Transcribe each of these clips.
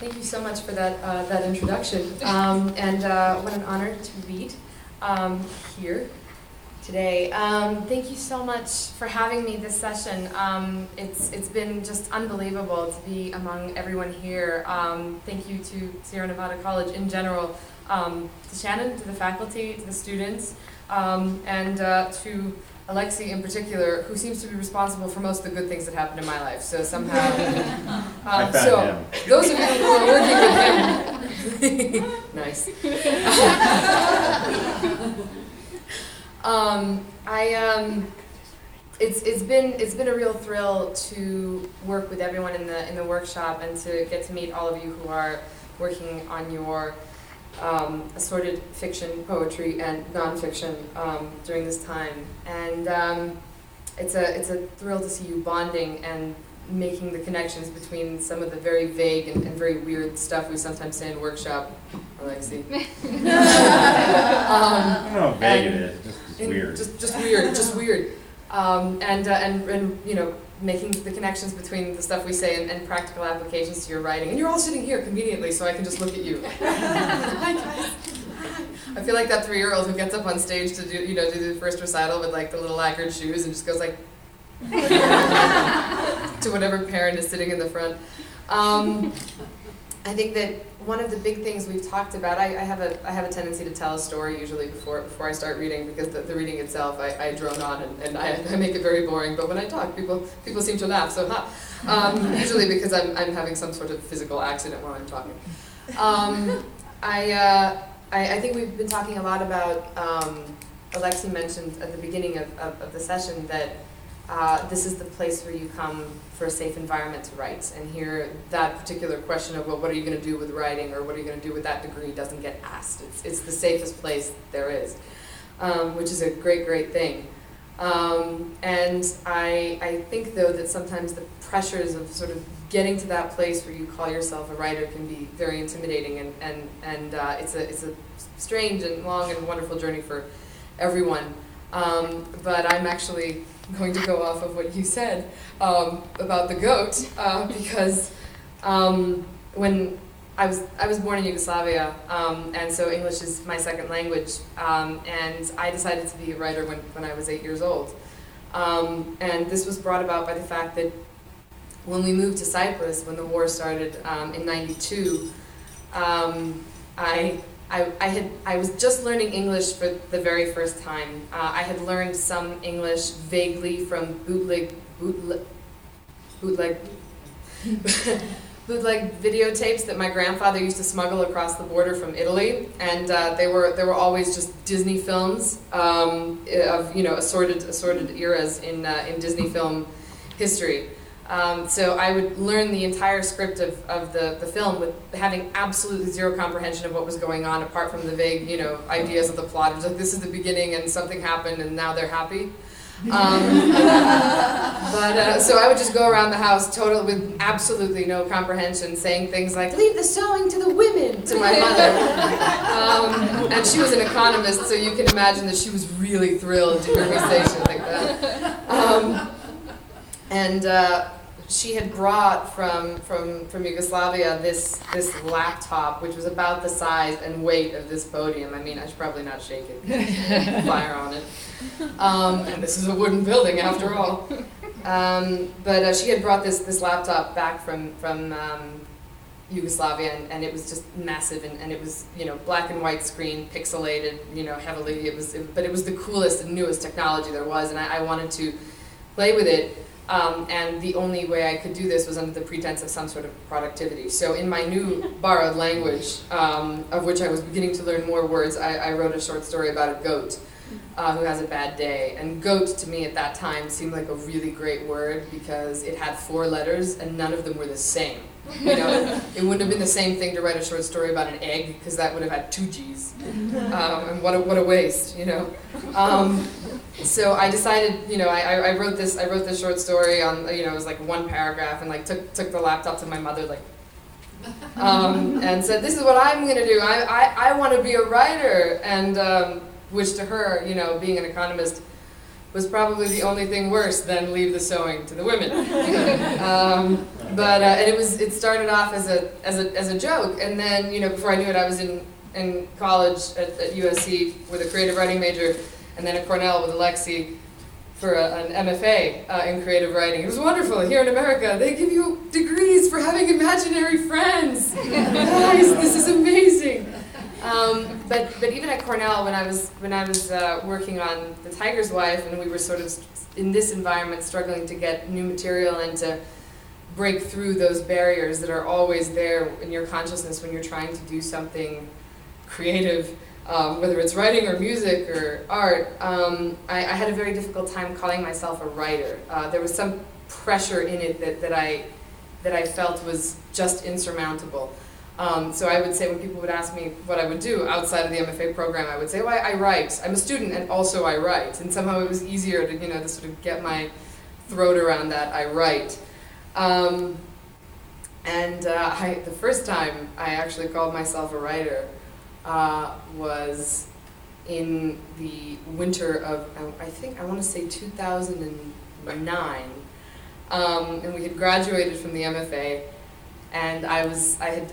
Thank you so much for that introduction. And what an honor to be here today. Thank you so much for having me this session. It's been just unbelievable to be among everyone here. Thank you to Sierra Nevada College in general, to Shannon, to the faculty, to the students, and to Alexi in particular, who seems to be responsible for most of the good things that happened in my life. So somehow, so those of you who are working with him, nice. It's been a real thrill to work with everyone in the workshop and to get to meet all of you who are working on your assorted fiction, poetry, and nonfiction during this time. And it's a thrill to see you bonding and making the connections between some of the very vague and very weird stuff we sometimes say in workshop. Alexi. I don't know how vague it is. Just weird. Just weird. And you know, making the connections between the stuff we say and practical applications to your writing. And you're all sitting here conveniently, so I can just look at you. Hi, guys. I feel like that 3-year-old who gets up on stage to do the first recital with like the little lacquered shoes and just goes like to whatever parent is sitting in the front. I think that one of the big things we've talked about, I have a tendency to tell a story usually before I start reading, because the reading itself, I drone on and I make it very boring, but when I talk, people seem to laugh, so usually because I'm having some sort of physical accident while I'm talking. I think we've been talking a lot about, Alexi mentioned at the beginning of the session that this is the place where you come for a safe environment to write. And here, that particular question of, well, what are you going to do with writing, or what are you going to do with that degree, doesn't get asked. It's the safest place there is, which is a great, great thing. And I think, though, that sometimes the pressures of sort of getting to that place where you call yourself a writer can be very intimidating, and it's a strange and long and wonderful journey for everyone. But I'm actually going to go off of what you said about the goat, because when I was born in Yugoslavia, and so English is my second language, and I decided to be a writer when I was 8 years old. And this was brought about by the fact that when we moved to Cyprus, when the war started in '92, I was just learning English for the very first time. I had learned some English vaguely from bootleg videotapes that my grandfather used to smuggle across the border from Italy, and they were always just Disney films of assorted eras in Disney film history. So I would learn the entire script of the film with having absolutely zero comprehension of what was going on, apart from the vague, ideas of the plot. It was like, this is the beginning and something happened and now they're happy. So I would just go around the house with absolutely no comprehension, saying things like, leave the sewing to the women, to my mother. And she was an economist, so you can imagine that she was really thrilled to hear me say shit like that. She had brought from Yugoslavia this laptop, which was about the size and weight of this podium. I mean, I should probably not shake it, fire on it. And this is a wooden building after all. But she had brought this laptop back from Yugoslavia, and it was just massive, and it was black and white screen, pixelated, heavily. But it was the coolest and newest technology there was, and I wanted to play with it. And the only way I could do this was under the pretense of some sort of productivity. So in my new borrowed language, of which I was beginning to learn more words, I wrote a short story about a goat who has a bad day. And goat to me at that time seemed like a really great word because it had 4 letters and none of them were the same. It wouldn't have been the same thing to write a short story about an egg, because that would have had 2 G's. And what a waste, So I decided, I wrote this short story on, it was like 1 paragraph, and like took the laptop to my mother, and said, this is what I'm going to do. I want to be a writer, and which to her, being an economist, was probably the only thing worse than leave the sewing to the women. And it started off as a joke, and then, you know, before I knew it, I was in college at USC with a creative writing major, and then at Cornell with a Lexi for an MFA in creative writing. It was wonderful. Here in America, they give you degrees for having imaginary friends. Guys, this is amazing. But even at Cornell, when I was working on The Tiger's Wife, and we were sort of in this environment struggling to get new material and to break through those barriers that are always there in your consciousness when you're trying to do something creative, whether it's writing or music or art, I had a very difficult time calling myself a writer. There was some pressure in it that I felt was just insurmountable. So I would say when people would ask me what I would do outside of the MFA program, I would say, well, I write. I'm a student and also I write. And somehow it was easier to, you know, to sort of get my throat around that, I write. The first time I actually called myself a writer was in the winter of, I want to say 2009. And we had graduated from the MFA. And I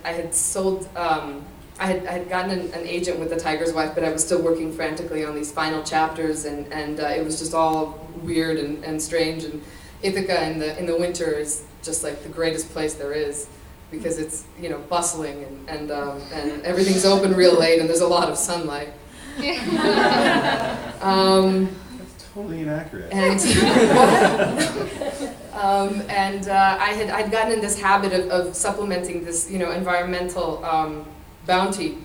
had sold, I had gotten an agent with The Tiger's Wife, but I was still working frantically on these final chapters, and it was just all weird and strange. And Ithaca in the winter is just like the greatest place there is, because it's, you know, bustling and everything's open real late and there's a lot of sunlight. That's totally inaccurate. I'd gotten in this habit of supplementing this, you know, environmental bounty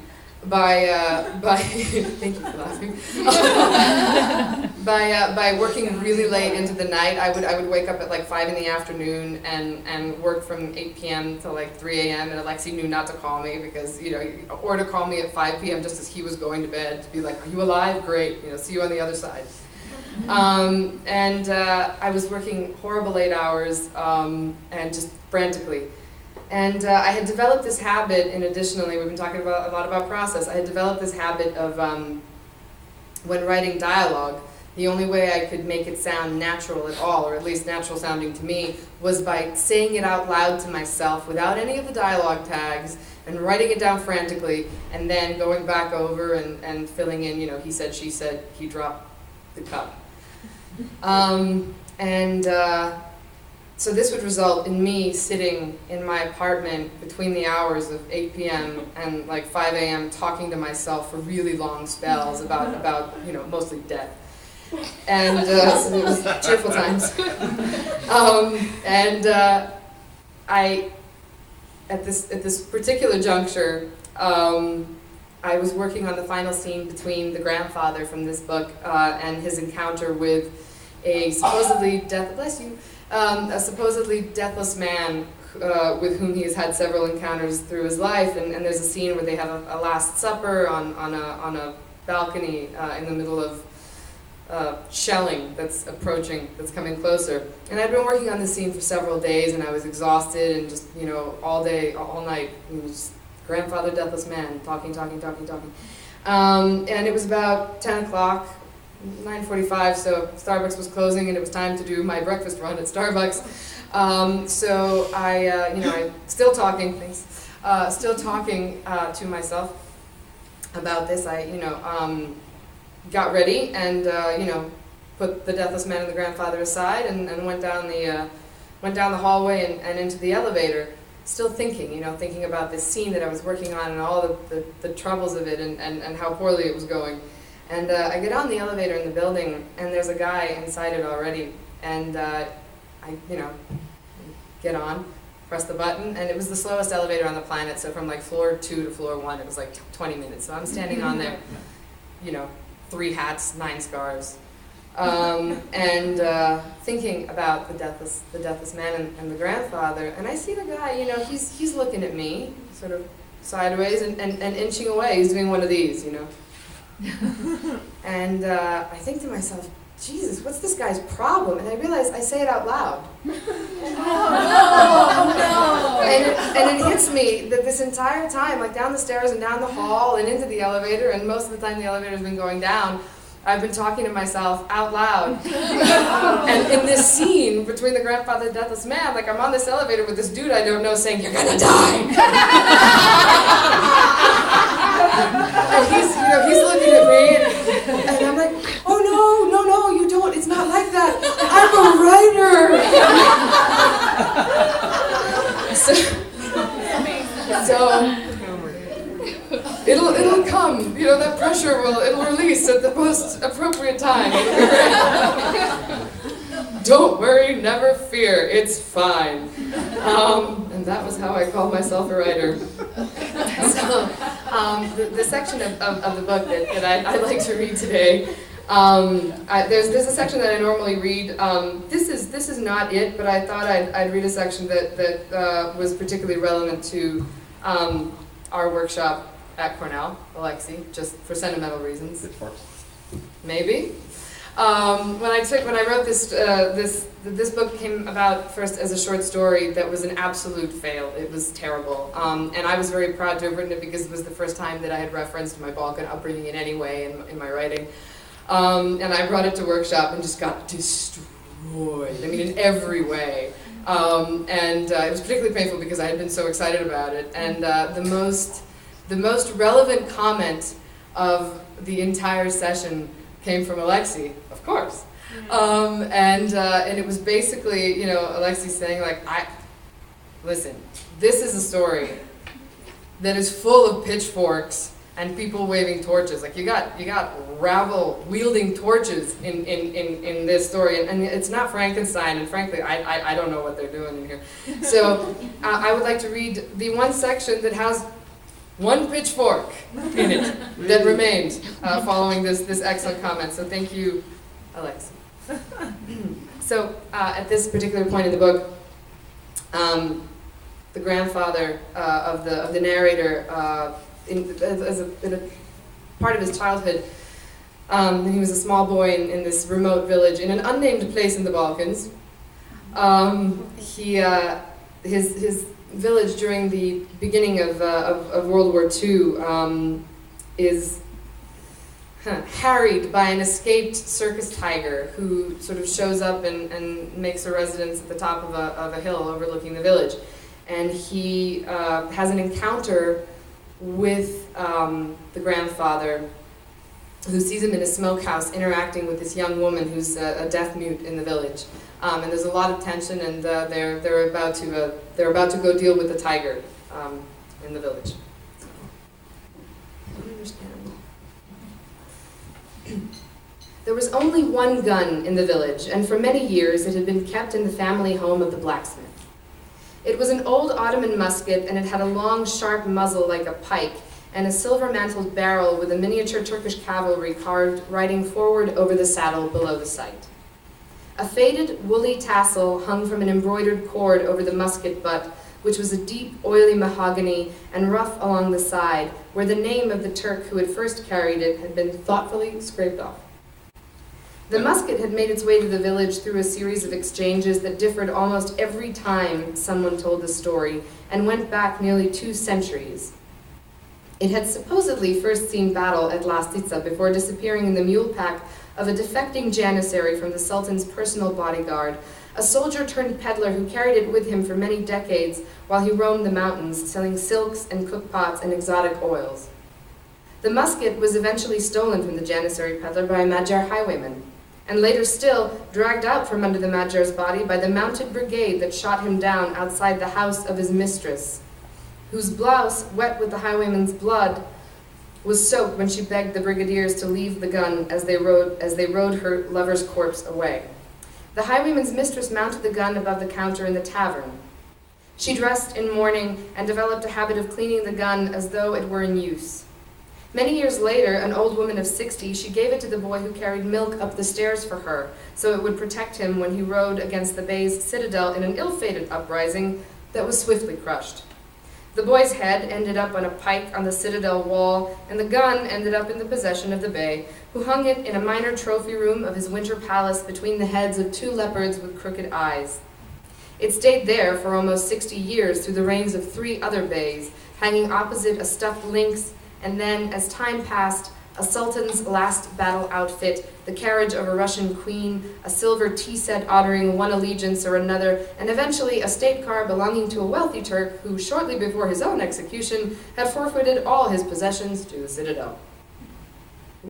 by thank you for laughing. By working really late into the night. I would wake up at like 5 in the afternoon and work from 8 p.m. to like 3 a.m. and Alexi knew not to call me because, you know, or to call me at 5 p.m. just as he was going to bed to be like, are you alive? Great, you know, see you on the other side. I was working horrible late hours and just frantically. And I had developed this habit, and additionally, we've been talking a lot about process, I had developed this habit of, when writing dialogue, the only way I could make it sound natural at all, or at least natural sounding to me, was by saying it out loud to myself without any of the dialogue tags, and writing it down frantically, and then going back over and filling in, you know, he said, she said, he dropped the cup. So this would result in me sitting in my apartment between the hours of 8 p.m. and like 5 a.m. talking to myself for really long spells about you know, mostly death. And so it was cheerful times. At this particular juncture, I was working on the final scene between the grandfather from this book and his encounter with a supposedly deathless man with whom he has had several encounters through his life. And there's a scene where they have a Last Supper on a balcony in the middle of shelling that's approaching, that's coming closer. And I'd been working on this scene for several days, and I was exhausted, and just, you know, all day, all night, you know, just grandfather, deathless man, talking. And it was about 10 o'clock, 9:45, so Starbucks was closing, and it was time to do my breakfast run at Starbucks. So I still talking to myself about this. I, got ready and, put the deathless man and the grandfather aside and went down the hallway and into the elevator, still thinking about this scene that I was working on and all the troubles of it and how poorly it was going. And I get on the elevator in the building, and there's a guy inside it already, and I get on, press the button, and it was the slowest elevator on the planet, so from like floor 2 to floor 1, it was like 20 minutes. So I'm standing on there, 3 hats, 9 scarves, thinking about the deathless man and the grandfather, and I see the guy, he's looking at me, sort of sideways and inching away. He's doing one of these, And I think to myself, Jesus, what's this guy's problem? And I realize I say it out loud. And it hits me that this entire time, like down the stairs and down the hall and into the elevator, and most of the time the elevator's been going down, I've been talking to myself out loud. And in this scene between the grandfather and the deathless man, like I'm on this elevator with this dude I don't know saying, "You're gonna die." And he's looking at me, and I'm like, "Oh no, you don't. It's not like that. I'm a writer." So it'll come. That pressure it'll release at the most appropriate time. Don't worry, never fear. It's fine. And that was how I called myself a writer. So the section of the book that I'd like to read today. There's a section that I normally read. This is not it, but I thought I'd read a section that was particularly relevant to our workshop at Cornell, Alexi, just for sentimental reasons. Maybe. When I wrote this book came about first as a short story that was an absolute fail. It was terrible, and I was very proud to have written it because it was the first time that I had referenced my Balkan upbringing in any way in my writing. And I brought it to workshop and just got destroyed. I mean, in every way. And it was particularly painful because I had been so excited about it. And the most relevant comment of the entire session came from Alexi, of course. And it was basically, Alexi saying like, listen, this is a story that is full of pitchforks and people waving torches. Like you got rabble wielding torches in this story, and it's not Frankenstein. And frankly, I don't know what they're doing in here. So I would like to read the one section that has one pitchfork in it that remained following this excellent comment. So thank you, Alex. So at this particular point in the book, the grandfather of the narrator, in a part of his childhood, he was a small boy in this remote village in an unnamed place in the Balkans. His village during the beginning of World War II is harried by an escaped circus tiger who sort of shows up and makes a residence at the top of a hill overlooking the village. And he has an encounter with the grandfather, who sees him in a smokehouse interacting with this young woman who's a deaf mute in the village. And there's a lot of tension, and they're about to go deal with the tiger in the village. I don't understand. There was only one gun in the village, and for many years it had been kept in the family home of the blacksmith. It was an old Ottoman musket, and it had a long, sharp muzzle like a pike, and a silver-mantled barrel with a miniature Turkish cavalry carved riding forward over the saddle below the sight. A faded, woolly tassel hung from an embroidered cord over the musket butt, which was a deep, oily mahogany and rough along the side, where the name of the Turk who had first carried it had been thoughtfully scraped off. The musket had made its way to the village through a series of exchanges that differed almost every time someone told the story, and went back nearly 2 centuries. It had supposedly first seen battle at Lastica before disappearing in the mule pack of a defecting janissary from the Sultan's personal bodyguard, a soldier-turned-peddler who carried it with him for many decades while he roamed the mountains, selling silks and cookpots and exotic oils. The musket was eventually stolen from the janissary peddler by a Magyar highwayman, and later still dragged out from under the Magyar's body by the mounted brigade that shot him down outside the house of his mistress, whose blouse, wet with the highwayman's blood, was soaked when she begged the brigadiers to leave the gun as they rode her lover's corpse away. The highwayman's mistress mounted the gun above the counter in the tavern. She dressed in mourning and developed a habit of cleaning the gun as though it were in use. Many years later, an old woman of 60, she gave it to the boy who carried milk up the stairs for her, so it would protect him when he rode against the Bey's citadel in an ill-fated uprising that was swiftly crushed. The boy's head ended up on a pike on the citadel wall, and the gun ended up in the possession of the Bey, who hung it in a minor trophy room of his winter palace between the heads of 2 leopards with crooked eyes. It stayed there for almost 60 years through the reigns of 3 other Beys, hanging opposite a stuffed lynx, and then, as time passed, a sultan's last battle outfit, the carriage of a Russian queen, a silver tea set honoring one allegiance or another, and eventually a state car belonging to a wealthy Turk who, shortly before his own execution, had forfeited all his possessions to the citadel.